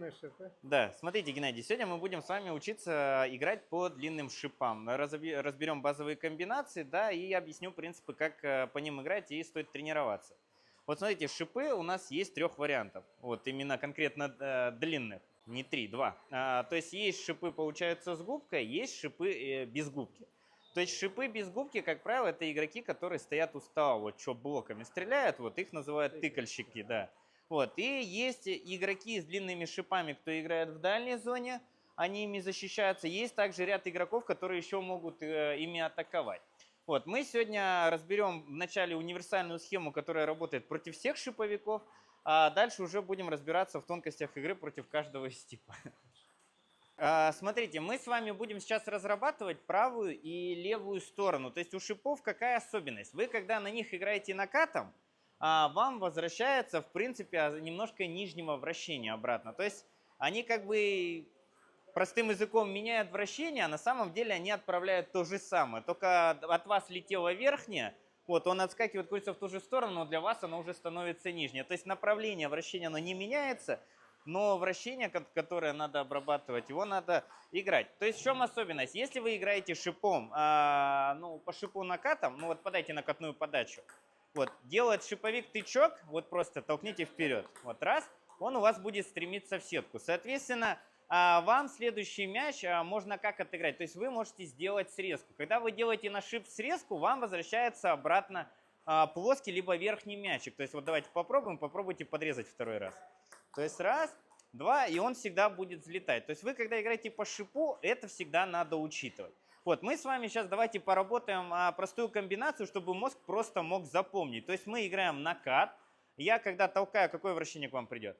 длинные шипы. Да, смотрите, Геннадий, сегодня мы будем с вами учиться играть по длинным шипам. Разберем базовые комбинации, да, и объясню принципы, как по ним играть и стоит тренироваться. Вот смотрите, шипы у нас есть трех вариантов. Вот именно конкретно длинных, не три, два. То есть есть шипы, получается, с губкой, есть шипы без губки. То есть шипы без губки, как правило, это игроки, которые стоят у стола, вот что блоками стреляют, вот их называют тыкальщики, да. Вот. И есть игроки с длинными шипами, кто играет в дальней зоне, они ими защищаются. Есть также ряд игроков, которые еще могут ими атаковать. Вот. Мы сегодня разберем вначале универсальную схему, которая работает против всех шиповиков, а дальше уже будем разбираться в тонкостях игры против каждого из типа. Смотрите, мы с вами будем сейчас разрабатывать правую и левую сторону. То есть у шипов какая особенность? Вы, когда на них играете накатом, вам возвращается, в принципе, немножко нижнего вращения обратно. То есть они как бы простым языком меняют вращение, а на самом деле они отправляют то же самое. Только от вас летело верхнее, вот он отскакивает, крутится в ту же сторону, но для вас оно уже становится нижнее. То есть направление вращения оно не меняется, но вращение, которое надо обрабатывать, его надо играть. То есть в чем особенность? Если вы играете шипом, ну, по шипу накатом, ну вот подайте накатную подачу, вот, делает шиповик тычок, вот просто толкните вперед, вот раз, он у вас будет стремиться в сетку. Соответственно, вам следующий мяч можно как отыграть? То есть вы можете сделать срезку. Когда вы делаете на шип срезку, вам возвращается обратно плоский либо верхний мячик. То есть вот давайте попробуем, попробуйте подрезать второй раз. То есть раз, два, и он всегда будет взлетать. То есть вы, когда играете по шипу, это всегда надо учитывать. Вот, мы с вами сейчас давайте поработаем простую комбинацию, чтобы мозг просто мог запомнить. То есть мы играем накат. Я, когда толкаю, какое вращение к вам придет?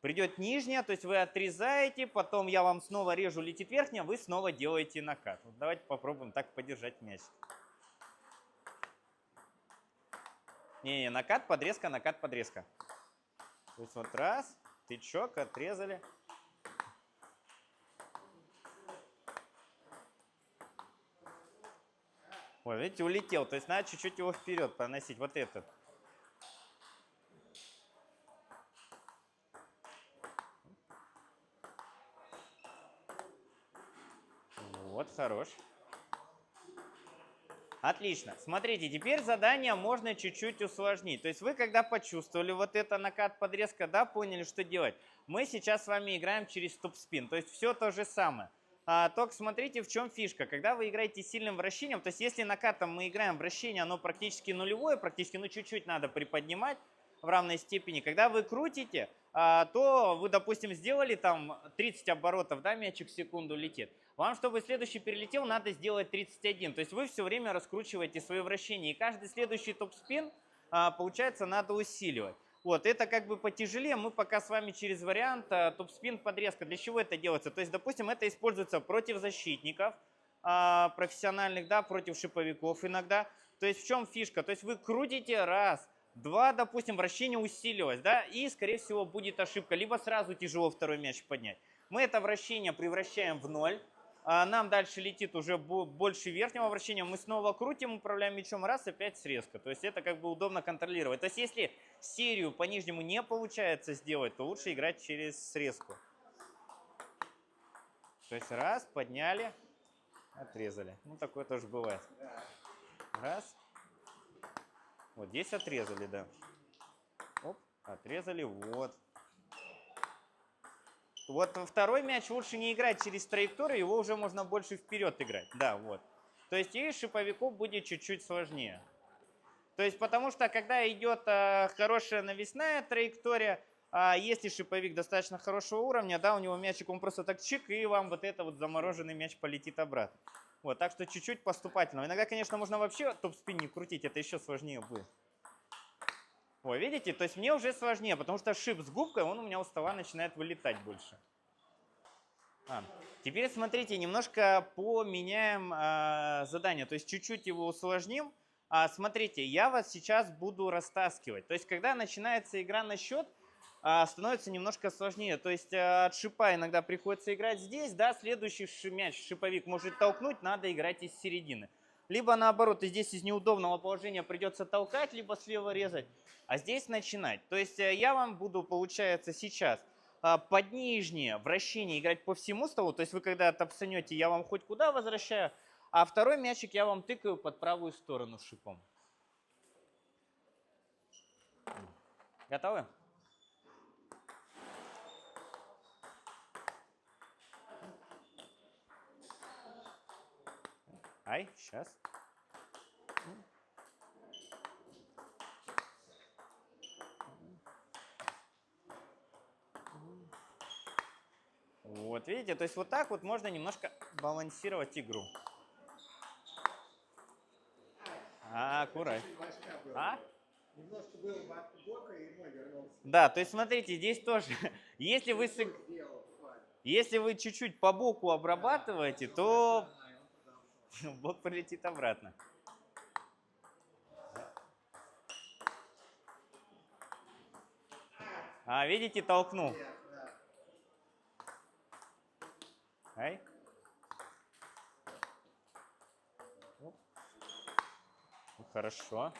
Придет нижнее, то есть вы отрезаете, потом я вам снова режу, летит верхнее, вы снова делаете накат. Вот давайте попробуем так подержать мяч. Не, накат, подрезка, накат, подрезка. То есть вот раз, тычок, отрезали. Ой, видите, улетел. То есть надо чуть-чуть его вперед проносить. Вот этот. Вот, хорош. Отлично. Смотрите, теперь задание можно чуть-чуть усложнить. То есть вы, когда почувствовали вот это накат, подрезка, да, поняли, что делать. Мы сейчас с вами играем через топ-спин. То есть все то же самое. Только смотрите, в чем фишка. Когда вы играете сильным вращением, то есть если накатом мы играем вращение, оно практически нулевое, практически, ну, чуть-чуть надо приподнимать в равной степени. Когда вы крутите, то вы, допустим, сделали там 30 оборотов, да, мячик в секунду летит. Вам, чтобы следующий перелетел, надо сделать 31. То есть вы все время раскручиваете свои вращения. И каждый следующий топ-спин, получается, надо усиливать. Вот, это как бы потяжелее. Мы пока с вами через вариант топ-спин подрезка. Для чего это делается? То есть, допустим, это используется против защитников профессиональных, да, против шиповиков иногда. То есть в чем фишка? То есть вы крутите раз, два, допустим, вращение усилилось, да, и, скорее всего, будет ошибка. Либо сразу тяжело второй мяч поднять. Мы это вращение превращаем в ноль. Нам дальше летит уже больше верхнего вращения, мы снова крутим, управляем мячом, раз, опять срезка. То есть это как бы удобно контролировать. То есть если серию по нижнему не получается сделать, то лучше играть через срезку. То есть раз, подняли, отрезали. Ну, такое тоже бывает. Раз. Вот здесь отрезали, да. Оп, отрезали, вот. Вот второй мяч лучше не играть через траекторию, его уже можно больше вперед играть. Да, вот. То есть и шиповику будет чуть-чуть сложнее. То есть потому что когда идет хорошая навесная траектория, если шиповик достаточно хорошего уровня, да, у него мячик, он просто так чик, и вам вот это вот замороженный мяч полетит обратно. Вот, так что чуть-чуть поступательно. Иногда, конечно, можно вообще топ-спин не крутить, это еще сложнее будет. Ой, видите, то есть мне уже сложнее, потому что шип с губкой, он у меня у стола начинает вылетать больше. Теперь смотрите, немножко поменяем задание, то есть чуть-чуть его усложним. Смотрите, я вас сейчас буду растаскивать. То есть когда начинается игра на счет, становится немножко сложнее. То есть от шипа иногда приходится играть здесь, да, следующий мяч шиповик может толкнуть, надо играть из середины. Либо наоборот, и здесь из неудобного положения придется толкать, либо слева резать, а здесь начинать. То есть я вам буду, получается, сейчас под нижнее вращение играть по всему столу. То есть вы когда топсанете, я вам хоть куда возвращаю, а второй мячик я вам тыкаю под правую сторону шипом. Готовы? Ай, сейчас. Вот, видите, то есть вот так вот можно немножко балансировать игру. Аккуратно. А? Немножко было от бока и мой вернулся. Да, то есть смотрите, здесь тоже, если вы, если вы чуть-чуть по боку обрабатываете, то бок полетит обратно. Видите, толкнул. Ай. Хорошо.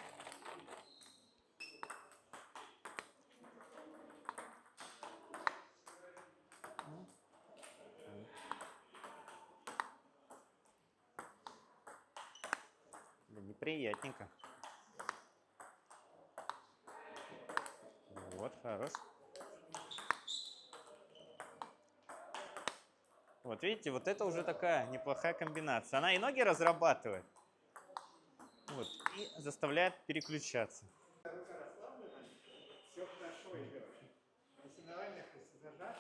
Да, неприятненько. Вот, хорош. Вот видите, вот это уже такая неплохая комбинация. Она и ноги разрабатывает, вот, и заставляет переключаться. Рука расслаблена, все хорошо идет. На соревнованиях, если зажато,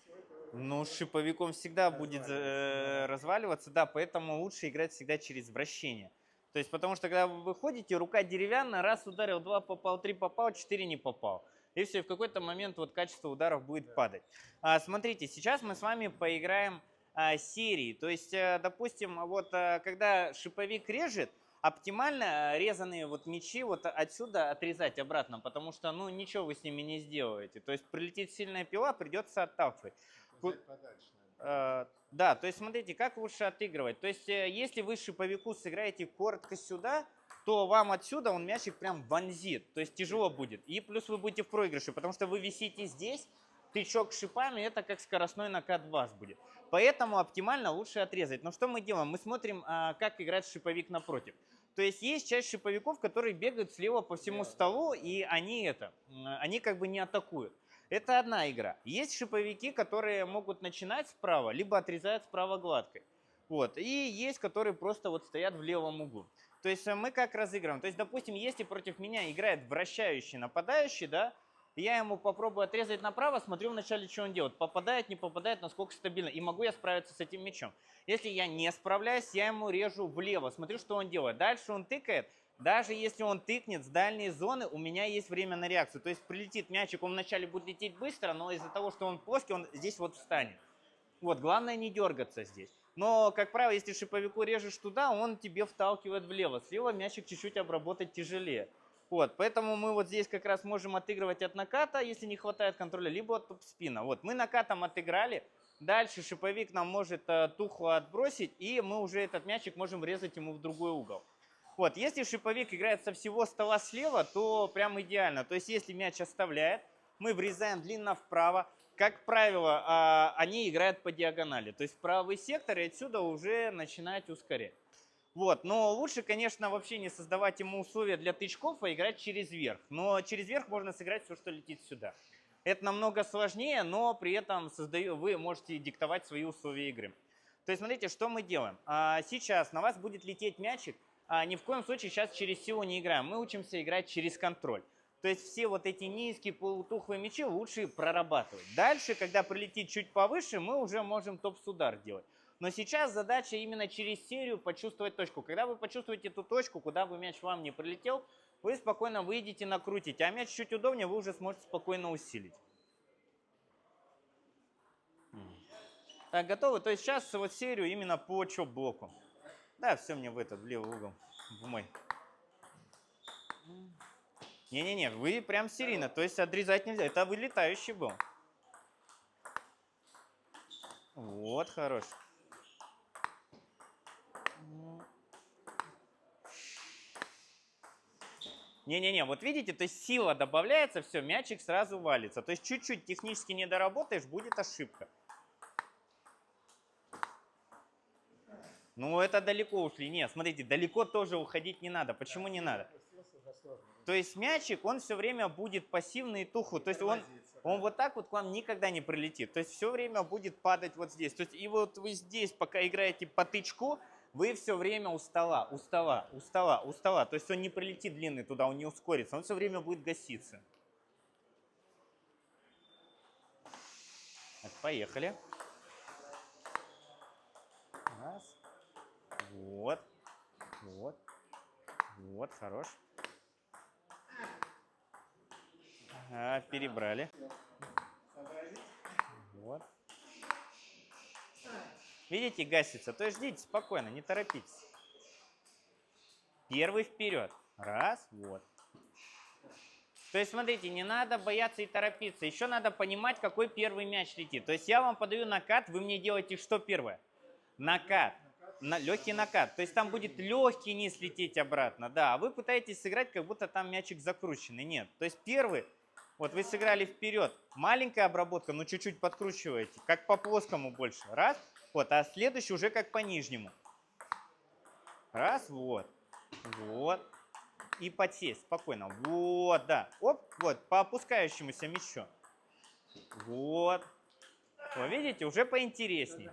все это... Ну, с шиповиком всегда будет разваливаться, да, поэтому лучше играть всегда через вращение. То есть, потому что когда вы выходите, рука деревянная, раз ударил, два попал, три попал, четыре не попал. И все, и в какой-то момент вот качество ударов будет падать. Смотрите, сейчас мы с вами поиграем серии. То есть, допустим, вот когда шиповик режет, оптимально резанные вот мячи вот отсюда отрезать обратно, потому что, ну, ничего вы с ними не сделаете. То есть прилетит сильная пила, придется отталкивать. Да, то есть смотрите, как лучше отыгрывать. То есть если вы шиповику сыграете коротко сюда, то вам отсюда он мячик прям вонзит. То есть тяжело будет. И плюс вы будете в проигрыше, потому что вы висите здесь, тычок шипами, это как скоростной накат вас будет. Поэтому оптимально лучше отрезать. Но что мы делаем? Мы смотрим, как играет шиповик напротив. То есть есть часть шиповиков, которые бегают слева по всему столу, и они как бы не атакуют. Это одна игра. Есть шиповики, которые могут начинать справа, либо отрезают справа гладкой. Вот. И есть, которые просто вот стоят в левом углу. То есть мы как разыгрываем? То есть, допустим, если против меня играет вращающий нападающий, да, я ему попробую отрезать направо, смотрю вначале, что он делает. Попадает, не попадает, насколько стабильно. И могу я справиться с этим мячом. Если я не справляюсь, я ему режу влево. Смотрю, что он делает. Дальше он тыкает. Даже если он тыкнет с дальней зоны, у меня есть время на реакцию. То есть прилетит мячик, он вначале будет лететь быстро, но из-за того, что он плоский, он здесь вот встанет. Вот, главное не дергаться здесь. Но, как правило, если шиповику режешь туда, он тебе вталкивает влево. Слева мячик чуть-чуть обработать тяжелее. Вот, поэтому мы вот здесь как раз можем отыгрывать от наката, если не хватает контроля, либо от топ-спина. Вот, мы накатом отыграли, дальше шиповик нам может тухло отбросить, и мы уже этот мячик можем врезать ему в другой угол. Вот, если шиповик играет со всего стола слева, то прям идеально. То есть, если мяч оставляет, мы врезаем длинно вправо. Как правило, они играют по диагонали. То есть, в правый сектор и отсюда уже начинать ускорять. Вот, но лучше, конечно, вообще не создавать ему условия для тычков, а играть через верх. Но через верх можно сыграть все, что летит сюда. Это намного сложнее, но при этом вы можете диктовать свои условия игры. То есть, смотрите, что мы делаем. Сейчас на вас будет лететь мячик. Ни в коем случае сейчас через силу не играем. Мы учимся играть через контроль. То есть все вот эти низкие полутухлые мячи лучше прорабатывать. Дальше, когда прилетит чуть повыше, мы уже можем топ-удар делать. Но сейчас задача именно через серию почувствовать точку. Когда вы почувствуете ту точку, куда бы мяч вам не прилетел, вы спокойно выйдете, накрутите. А мяч чуть удобнее, вы уже сможете спокойно усилить. Так, готовы? То есть сейчас вот серию именно по чоп-блоку. Да, все мне в левый угол, в мой. Не-не-не, вы прям серийно, то есть отрезать нельзя. Это вылетающий был. Вот, хорош. Не-не-не, вот видите, то есть сила добавляется, все, мячик сразу валится. То есть чуть-чуть технически не доработаешь, будет ошибка. Ну, это далеко ушли. Нет, смотрите, далеко тоже уходить не надо. Почему не надо? То есть мячик, он все время будет пассивный и тухлый. То есть он вот так вот к вам никогда не прилетит. То есть все время будет падать вот здесь. То есть и вот вы здесь, пока играете по тычку, вы все время у стола. То есть он не прилетит длинный туда, он не ускорится. Он все время будет гаситься. Так, поехали. Раз. Вот. Вот, хорош. Перебрали. Вот. Видите, гасится. То есть ждите спокойно, не торопитесь. Первый вперед. Раз, вот. То есть, смотрите, не надо бояться и торопиться. Еще надо понимать, какой первый мяч летит. То есть я вам подаю накат, вы мне делаете что первое? Накат. Легкий накат. То есть там будет легкий низ лететь обратно. Да, а вы пытаетесь сыграть, как будто там мячик закрученный. Нет. То есть первый, вот вы сыграли вперед. Маленькая обработка, но чуть-чуть подкручиваете. Как по плоскому больше. Раз. Вот, а следующий уже как по нижнему. Раз, вот. Вот. И подсесть спокойно. Вот, да. Оп, вот, по опускающемуся мячу. Вот. Вы видите, уже поинтереснее.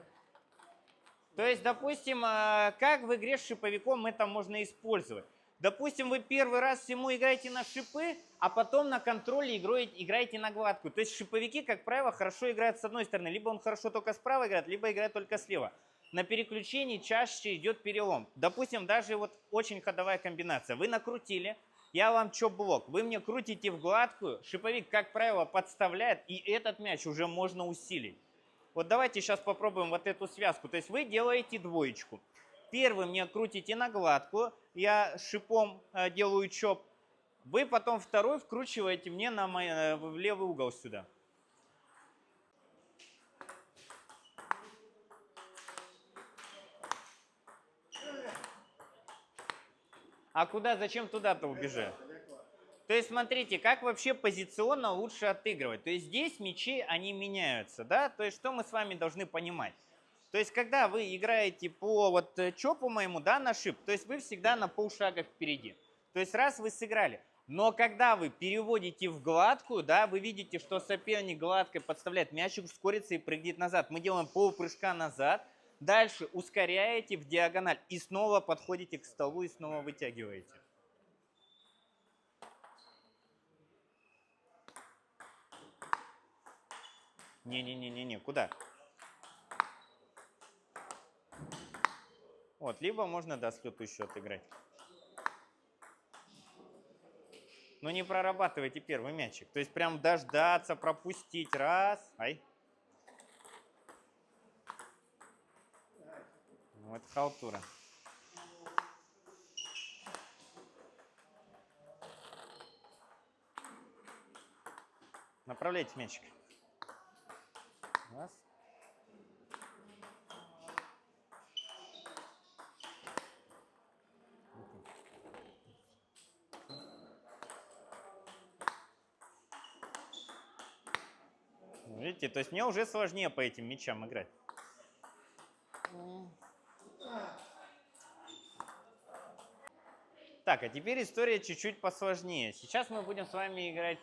То есть, допустим, как в игре с шиповиком это можно использовать? Допустим, вы первый раз всему играете на шипы, а потом на контроле играете на гладкую. То есть шиповики, как правило, хорошо играют с одной стороны. Либо он хорошо только справа играет, либо играет только слева. На переключении чаще идет перелом. Допустим, даже вот очень ходовая комбинация. Вы накрутили, я вам чоп-блок. Вы мне крутите в гладкую, шиповик, как правило, подставляет, и этот мяч уже можно усилить. Вот давайте сейчас попробуем вот эту связку. То есть вы делаете двоечку. Первый мне крутите на гладкую, я шипом делаю чоп. Вы потом второй вкручиваете мне в левый угол сюда. А куда, зачем туда-то убежать? То есть смотрите, как вообще позиционно лучше отыгрывать. То есть здесь мячи, они меняются, да? То есть что мы с вами должны понимать? То есть когда вы играете по вот чопу моему, да, на шип, то есть вы всегда на полшага впереди. То есть раз вы сыграли. Но когда вы переводите в гладкую, да, вы видите, что соперник гладкой подставляет, мячик ускорится и прыгнет назад. Мы делаем полпрыжка назад, дальше ускоряете в диагональ и снова подходите к столу и снова вытягиваете. Не-не-не-не-не, куда? Вот, либо можно, да, слету еще отыграть. Но не прорабатывайте первый мячик. То есть прям дождаться, пропустить. Раз. Ай. Вот халтура. Направляйте мячик. Раз. Видите, то есть мне уже сложнее по этим мячам играть. Так, а теперь история чуть-чуть посложнее. Сейчас мы будем с вами играть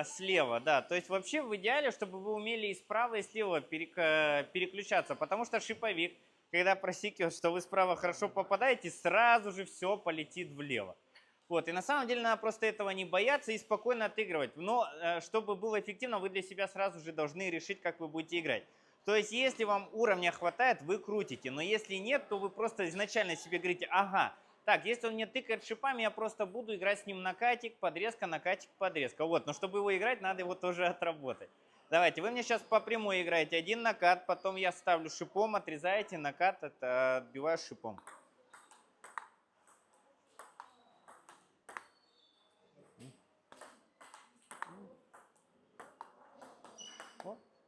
слева, да. То есть вообще в идеале, чтобы вы умели и справа, и слева переключаться, потому что шиповик, когда просекивает, что вы справа хорошо попадаете, сразу же все полетит влево. Вот, и на самом деле надо просто этого не бояться и спокойно отыгрывать. Но чтобы было эффективно, вы для себя сразу же должны решить, как вы будете играть. То есть если вам уровня хватает, вы крутите, но если нет, то вы просто изначально себе говорите, ага, так, если он мне тыкает шипами, я просто буду играть с ним накатик, подрезка, накатик, подрезка. Вот, но чтобы его играть, надо его тоже отработать. Давайте, вы мне сейчас по прямой играете один накат, потом я ставлю шипом, отрезаете, накат, это отбиваю шипом.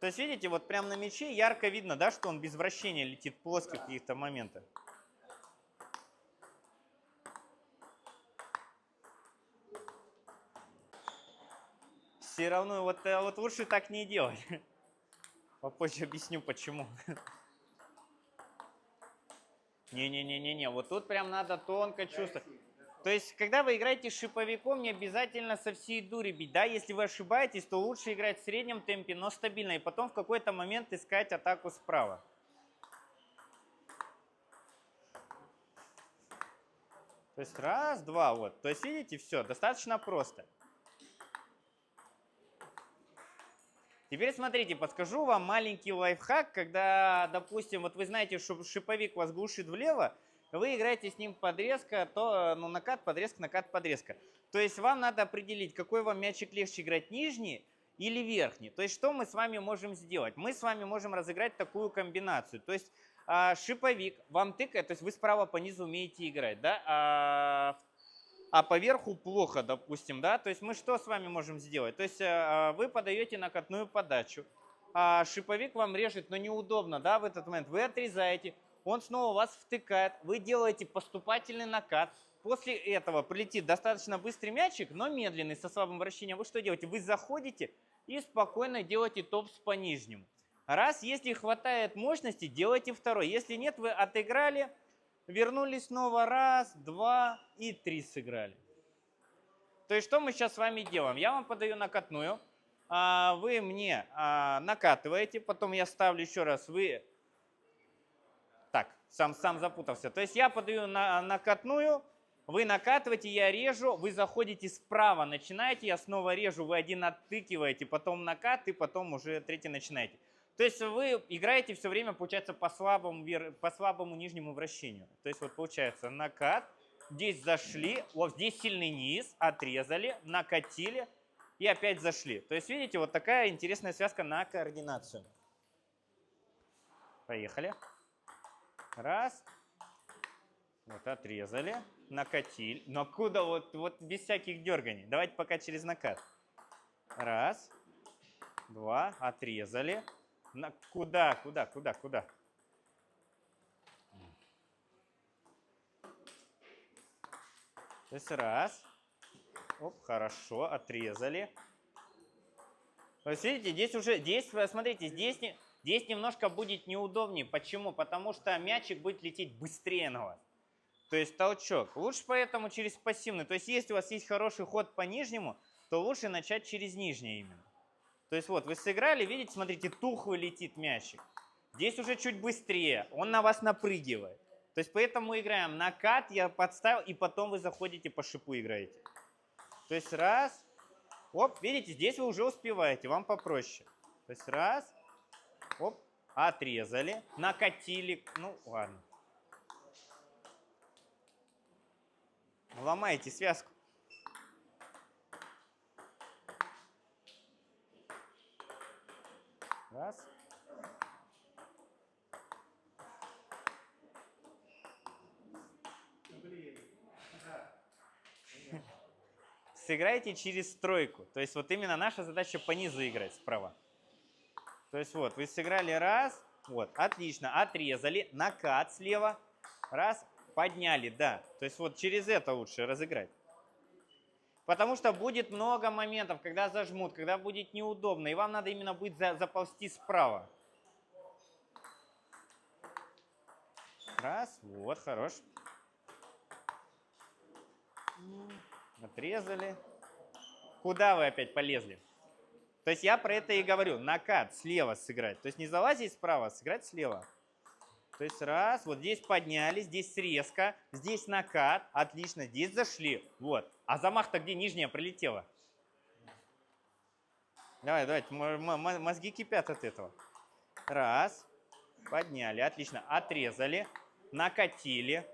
То есть, видите, вот прямо на мяче ярко видно, да, что он без вращения летит плоско в каких-то моментах. Все равно, вот лучше так не делать. Попозже объясню, почему. Не-не-не-не-не, вот тут прям надо тонко чувствовать. То есть, когда вы играете шиповиком, не обязательно со всей дури бить. Да, если вы ошибаетесь, то лучше играть в среднем темпе, но стабильно. И потом в какой-то момент искать атаку справа. То есть раз, два, вот. То есть, видите, все, достаточно просто. Теперь смотрите, подскажу вам маленький лайфхак, когда, допустим, вот вы знаете, что шиповик вас глушит влево, вы играете с ним подрезка, то накат, подрезка, накат, подрезка. То есть вам надо определить, какой вам мячик легче играть, нижний или верхний. То есть что мы с вами можем сделать? Мы с вами можем разыграть такую комбинацию. То есть шиповик вам тыкает, то есть вы справа по низу умеете играть, да, а по верху плохо, допустим, да, то есть мы что с вами можем сделать? То есть вы подаете накатную подачу, а шиповик вам режет, но неудобно, да, в этот момент. Вы отрезаете, он снова вас втыкает, вы делаете поступательный накат. После этого прилетит достаточно быстрый мячик, но медленный, со слабым вращением. Вы что делаете? Вы заходите и спокойно делаете топс по нижнему. Раз, если хватает мощности, делайте второй. Если нет, вы отыграли, вернулись снова, раз, два и три сыграли. То есть что мы сейчас с вами делаем? Я вам подаю накатную, вы мне накатываете, потом я ставлю еще раз, вы... Так, сам запутался. То есть я подаю накатную, вы накатываете, я режу, вы заходите справа, начинаете, я снова режу, вы один оттыкиваете, потом накат и потом уже третий начинаете. То есть вы играете все время, получается, по слабому нижнему вращению. То есть вот получается накат, здесь зашли, вот здесь сильный низ, отрезали, накатили и опять зашли. То есть видите, вот такая интересная связка на координацию. Поехали. Раз. Вот отрезали, накатили. Но куда вот без всяких дерганий. Давайте пока через накат. Раз. Два. Отрезали. Куда? То есть раз. Оп, хорошо, отрезали. То есть видите, здесь, смотрите, здесь немножко будет неудобнее. Почему? Потому что мячик будет лететь быстрее на вас. То есть толчок. Лучше поэтому через пассивный. То есть если у вас есть хороший ход по нижнему, то лучше начать через нижний именно. То есть вот вы сыграли, видите, смотрите, тухлый летит мячик. Здесь уже чуть быстрее, он на вас напрыгивает. То есть поэтому мы играем накат, я подставил, и потом вы заходите по шипу играете. То есть раз, оп, видите, здесь вы уже успеваете, вам попроще. То есть раз, оп, отрезали, накатили, ну ладно. Ломаете связку. Раз. Сыграйте через тройку. То есть вот именно наша задача по низу играть справа. То есть вот вы сыграли раз, вот, отлично, отрезали, накат слева, раз, подняли, да. То есть вот через это лучше разыграть. Потому что будет много моментов, когда зажмут, когда будет неудобно, и вам надо именно будет заползти справа. Раз, вот, хорош. Отрезали. Куда вы опять полезли? То есть я про это и говорю. Накат слева сыграть. То есть не залазить справа, а сыграть слева. То есть раз, вот здесь подняли, здесь срезка, здесь накат, отлично, здесь зашли, вот. А замах-то где нижняя прилетела? Давайте, мозги кипят от этого. Раз, подняли, отлично, отрезали, накатили.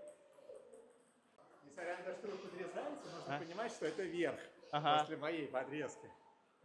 Несмотря на то, что вы подрезаете, нужно понимать, что это верх после моей подрезки.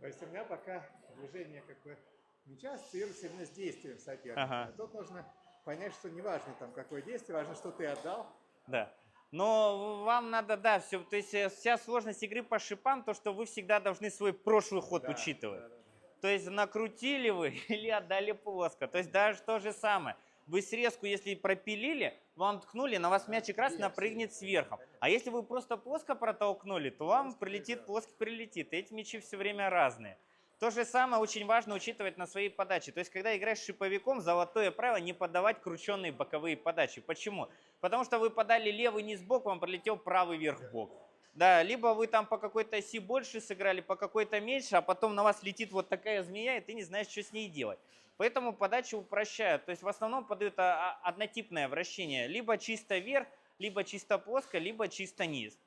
То есть у меня пока движение как бы мяча ассоциируется именно с действием соперника. А тут нужно понять, что не важно там какое действие, важно, что ты отдал. Да. Но вам надо, да, все, то есть вся сложность игры по шипам, то, что вы всегда должны свой прошлый ход учитывать. Да. То есть накрутили вы или отдали плоско. То есть даже то же самое. Вы срезку, если пропилили, вам ткнули, на вас мячик раз напрыгнет сверху. А если вы просто плоско протолкнули, то вам прилетит, плоско прилетит. И эти мячи все время разные. То же самое очень важно учитывать на своей подаче. То есть, когда играешь шиповиком, золотое правило не подавать крученные боковые подачи. Почему? Потому что вы подали левый низ бок, вам пролетел правый верх бок. Да, либо вы там по какой-то оси больше сыграли, по какой-то меньше, а потом на вас летит вот такая змея, и ты не знаешь, что с ней делать. Поэтому подачу упрощают. То есть в основном подают однотипное вращение. Либо чисто вверх, либо чисто плоско, либо чисто низ.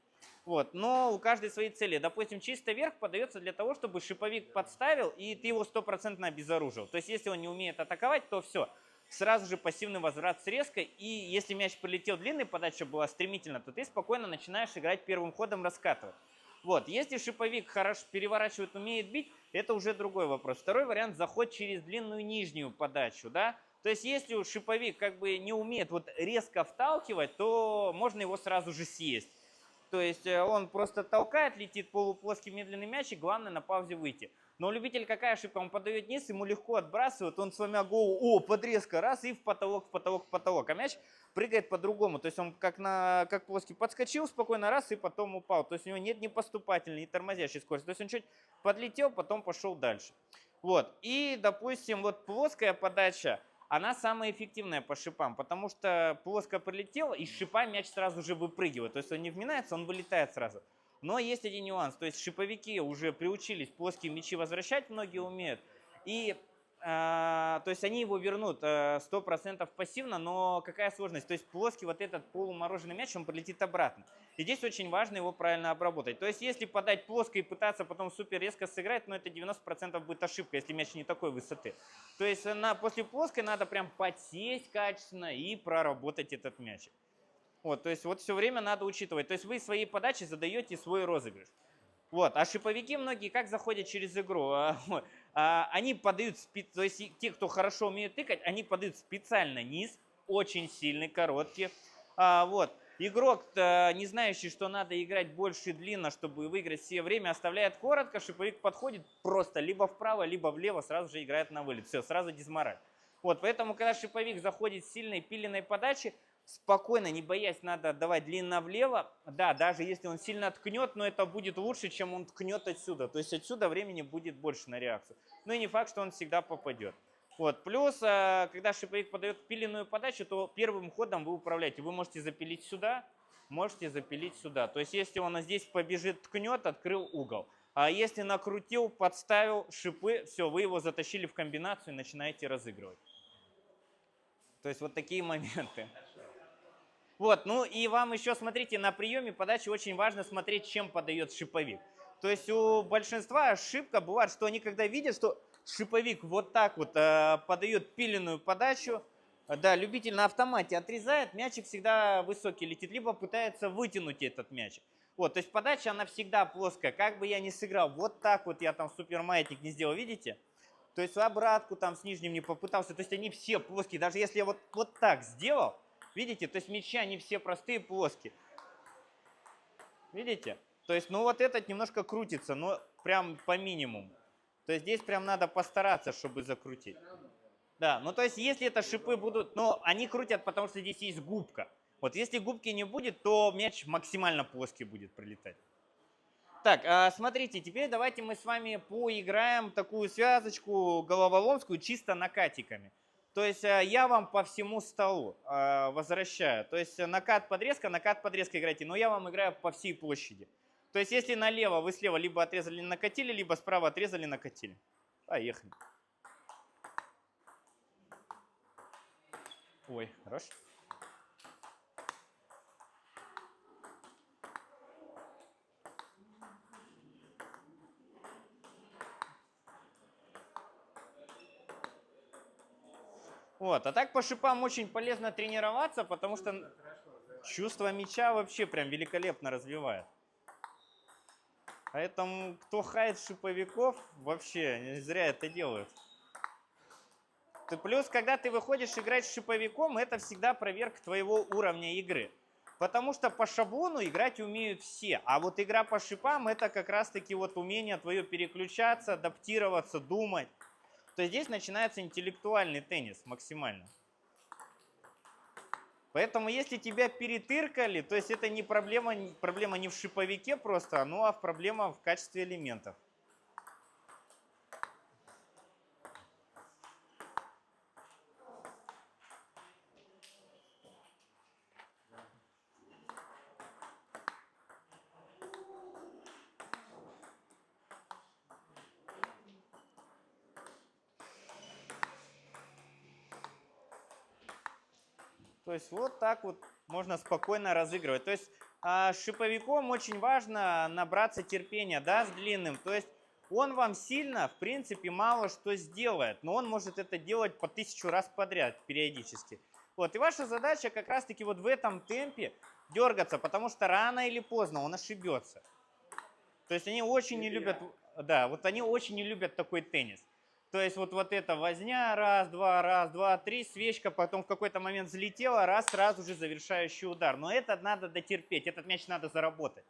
Вот. Но у каждой свои цели. Допустим, чисто вверх подается для того, чтобы шиповик подставил, и ты его стопроцентно обезоружил. То есть если он не умеет атаковать, то все. Сразу же пассивный возврат с резкой. И если мяч полетел длинной, подача была стремительно, то ты спокойно начинаешь играть первым ходом, раскатывать. Вот. Если шиповик хорошо переворачивает, умеет бить, это уже другой вопрос. Второй вариант – заход через длинную нижнюю подачу. Да? То есть если шиповик как бы не умеет вот резко вталкивать, то можно его сразу же съесть. То есть он просто толкает, летит полуплоский медленный мяч, и главное на паузе выйти. Но у любителя какая ошибка? Он подает вниз, ему легко отбрасывает, он сломя голову, подрезка, раз, и в потолок, в потолок, в потолок. А мяч прыгает по-другому. То есть он как плоский подскочил спокойно, раз, и потом упал. То есть у него нет ни поступательной, ни тормозящей скорости. То есть он чуть подлетел, потом пошел дальше. Вот. И, допустим, вот плоская подача, она самая эффективная по шипам, потому что плоско прилетел, и с шипа мяч сразу же выпрыгивает. То есть он не вминается, он вылетает сразу. Но есть один нюанс, то есть шиповики уже приучились плоские мячи возвращать, многие умеют. И то есть они его вернут 100% пассивно, но какая сложность? То есть плоский вот этот полумороженый мяч, он прилетит обратно. И здесь очень важно его правильно обработать. То есть если подать плоско и пытаться потом супер резко сыграть, но это 90% будет ошибка, если мяч не такой высоты. То есть после плоской надо прям подсесть качественно и проработать этот мяч. Вот, то есть вот все время надо учитывать. То есть вы своей подачей задаете свой розыгрыш. Вот, а шиповики многие как заходят через игру? Они подают, то есть те, кто хорошо умеет тыкать, они подают специально низ, очень сильный, короткий. Вот. Игрок, не знающий, что надо играть больше и длинно, чтобы выиграть все время, оставляет коротко, шиповик подходит просто либо вправо, либо влево, сразу же играет на вылет. Все, сразу дизмораль. Вот, поэтому, когда шиповик заходит с сильной пиленной подачи, спокойно, не боясь, надо отдавать длинно влево. Да, даже если он сильно ткнет, но это будет лучше, чем он ткнет отсюда. То есть отсюда времени будет больше на реакцию. Ну и не факт, что он всегда попадет. Вот. Плюс, когда шиповик подает пиленную подачу, то первым ходом вы управляете. Вы можете запилить сюда, можете запилить сюда. То есть если он здесь побежит, ткнет, открыл угол. А если накрутил, подставил шипы, все, вы его затащили в комбинацию и начинаете разыгрывать. То есть вот такие моменты. Вот, ну и вам еще, смотрите, на приеме подачи очень важно смотреть, чем подает шиповик. То есть у большинства ошибка бывает, что они когда видят, что шиповик вот так вот подает пиленную подачу, да, любитель на автомате отрезает, мячик всегда высокий летит, либо пытается вытянуть этот мячик. Вот, то есть подача, она всегда плоская, как бы я ни сыграл, вот так вот я там супермаятник не сделал, видите? То есть обратку там с нижним не попытался, то есть они все плоские, даже если я вот так сделал, видите, то есть мячи, они все простые, плоские. Видите? То есть, ну вот этот немножко крутится, но прям по минимуму. То есть здесь прям надо постараться, чтобы закрутить. Да, ну то есть если это шипы будут, но они крутят, потому что здесь есть губка. Вот если губки не будет, то мяч максимально плоский будет прилетать. Так, смотрите, теперь давайте мы с вами поиграем такую связочку головоломскую чисто накатиками. То есть я вам по всему столу возвращаю. То есть накат, подрезка играйте, но я вам играю по всей площади. То есть если налево вы слева либо отрезали, накатили, либо справа отрезали, накатили. Поехали. Ой, хорошо. Вот, а так по шипам очень полезно тренироваться, потому что чувство мяча вообще прям великолепно развивает. Поэтому кто хает шиповиков, вообще не зря это делают. Плюс, когда ты выходишь играть с шиповиком, это всегда проверка твоего уровня игры. Потому что по шаблону играть умеют все. А вот игра по шипам это как раз таки вот умение твое переключаться, адаптироваться, думать. То есть здесь начинается интеллектуальный теннис максимально. Поэтому если тебя перетыркали, то есть это не проблема не в шиповике просто, ну а проблема в качестве элементов. То есть вот так вот можно спокойно разыгрывать. То есть с шиповиком очень важно набраться терпения, да, с длинным. То есть он вам сильно, в принципе, мало что сделает, но он может это делать по 1000 раз подряд периодически. Вот, и ваша задача как раз-таки вот в этом темпе дергаться, потому что рано или поздно он ошибется. То есть они очень не любят, да, вот они очень не любят такой теннис. То есть вот эта возня, раз, два, три, свечка, потом в какой-то момент взлетела, раз, сразу же завершающий удар. Но это надо дотерпеть, этот мяч надо заработать.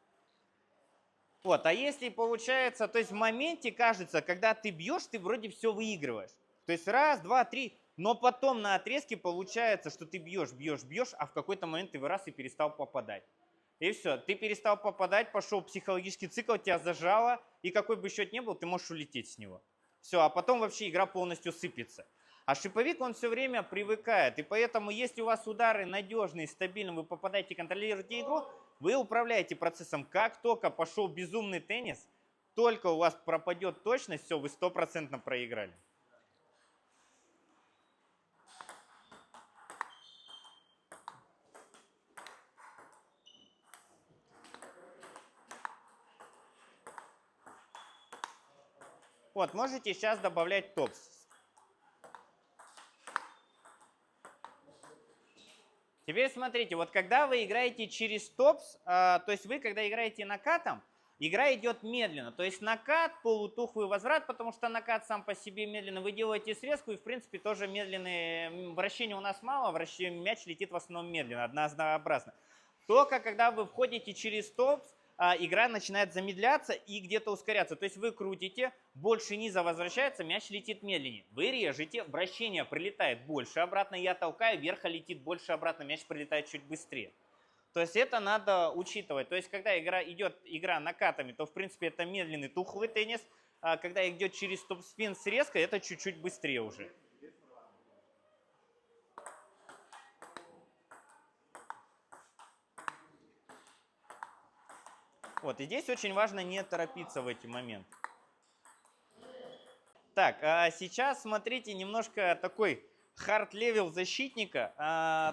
Вот, а если получается, то есть в моменте кажется, когда ты бьешь, ты вроде все выигрываешь. То есть раз, два, три, но потом на отрезке получается, что ты бьешь, а в какой-то момент ты раз и перестал попадать. И все, ты перестал попадать, пошел психологический цикл, тебя зажало, и какой бы счет ни был, ты можешь улететь с него. Все, а потом вообще игра полностью сыпется. А шиповик, он все время привыкает, и поэтому, если у вас удары надежные, стабильные, вы попадаете, контролируете игру, вы управляете процессом. Как только пошел безумный теннис, только у вас пропадет точность, все, вы 100% проиграли. Вот, можете сейчас добавлять топс. Теперь смотрите, вот когда вы играете через топс, то есть вы, когда играете накатом, игра идет медленно. То есть накат, полутухлый возврат, потому что накат сам по себе медленно. Вы делаете срезку, и в принципе тоже медленные. Вращения у нас мало, мяч летит в основном медленно, однообразно. Только когда вы входите через топс, игра начинает замедляться и где-то ускоряться. То есть вы крутите, больше низа возвращается, мяч летит медленнее. Вы режете, вращение прилетает больше обратно, я толкаю, верха летит больше обратно, мяч прилетает чуть быстрее. То есть это надо учитывать. То есть когда идет игра накатами, то в принципе это медленный тухлый теннис. А когда идет через топ-спин с резкой, это чуть-чуть быстрее уже. Вот, и здесь очень важно не торопиться в эти моменты. Так, а сейчас смотрите немножко такой хард-левел защитника.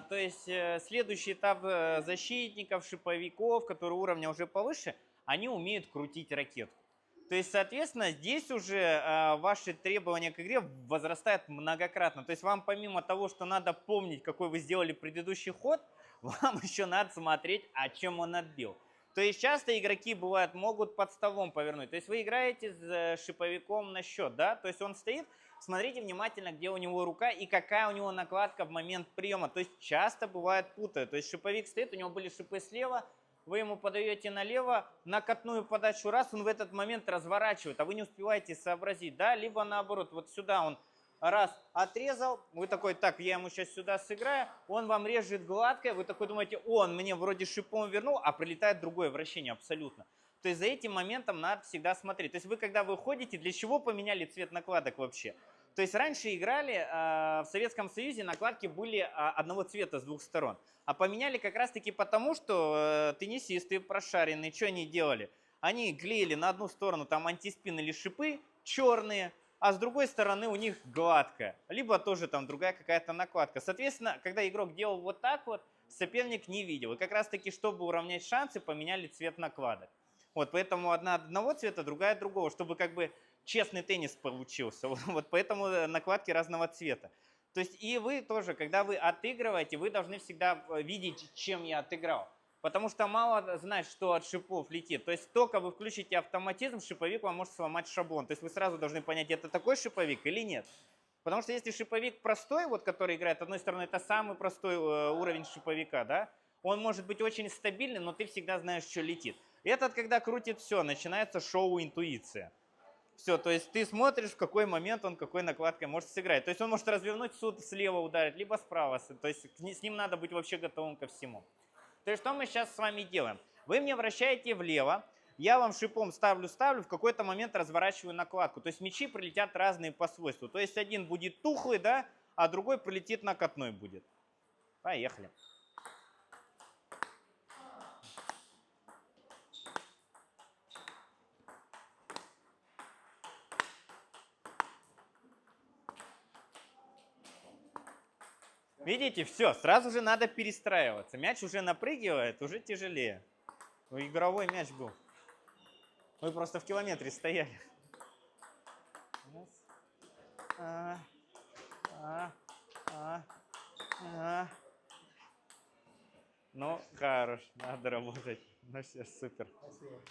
То есть следующий этап защитников, шиповиков, которые уровня уже повыше, они умеют крутить ракетку. То есть, соответственно, здесь уже ваши требования к игре возрастают многократно. То есть вам помимо того, что надо помнить, какой вы сделали предыдущий ход, вам еще надо смотреть, о чем он отбил. То есть часто игроки бывают, могут под столом повернуть. То есть вы играете с шиповиком на счет, да? То есть он стоит, смотрите внимательно, где у него рука и какая у него накладка в момент приема. То есть часто бывает путают. То есть шиповик стоит, у него были шипы слева, вы ему подаете налево, накатную подачу раз, он в этот момент разворачивает, а вы не успеваете сообразить, да? Либо наоборот, вот сюда он раз отрезал, вы такой, так, я ему сейчас сюда сыграю, он вам режет гладко, вы такой думаете, он мне вроде шипом вернул, а прилетает другое вращение абсолютно. То есть за этим моментом надо всегда смотреть. То есть вы когда выходите, для чего поменяли цвет накладок вообще? То есть раньше играли, в Советском Союзе накладки были одного цвета с двух сторон. А поменяли как раз таки потому, что теннисисты прошаренные, что они делали? Они клеили на одну сторону там антиспин или шипы черные, а с другой стороны у них гладкая, либо тоже там другая какая-то накладка. Соответственно, когда игрок делал вот так вот, соперник не видел. И как раз таки, чтобы уравнять шансы, поменяли цвет накладок. Вот, поэтому одна одного цвета, другая другого, чтобы как бы честный теннис получился. Вот поэтому накладки разного цвета. То есть и вы тоже, когда вы отыгрываете, вы должны всегда видеть, чем я отыграл. Потому что мало знать, что от шипов летит. То есть только вы включите автоматизм, шиповик вам может сломать шаблон. То есть вы сразу должны понять, это такой шиповик или нет. Потому что если шиповик простой, вот который играет одной стороной, это самый простой уровень шиповика, да, он может быть очень стабильный, но ты всегда знаешь, что летит. Этот, когда крутит все, начинается шоу интуиция. Все, то есть ты смотришь, в какой момент он какой накладкой может сыграть. То есть он может развернуть суд, слева ударить, либо справа. То есть с ним надо быть вообще готовым ко всему. То есть что мы сейчас с вами делаем? Вы мне вращаете влево, я вам шипом ставлю, в какой-то момент разворачиваю накладку. То есть мячи прилетят разные по свойству. То есть один будет тухлый, да, а другой прилетит накатной будет. Поехали. Видите, все, сразу же надо перестраиваться. Мяч уже напрыгивает, уже тяжелее. Ну, игровой мяч был. Вы просто в километре стояли. Раз. Ну, хорош, надо работать. Ну все, супер. Спасибо.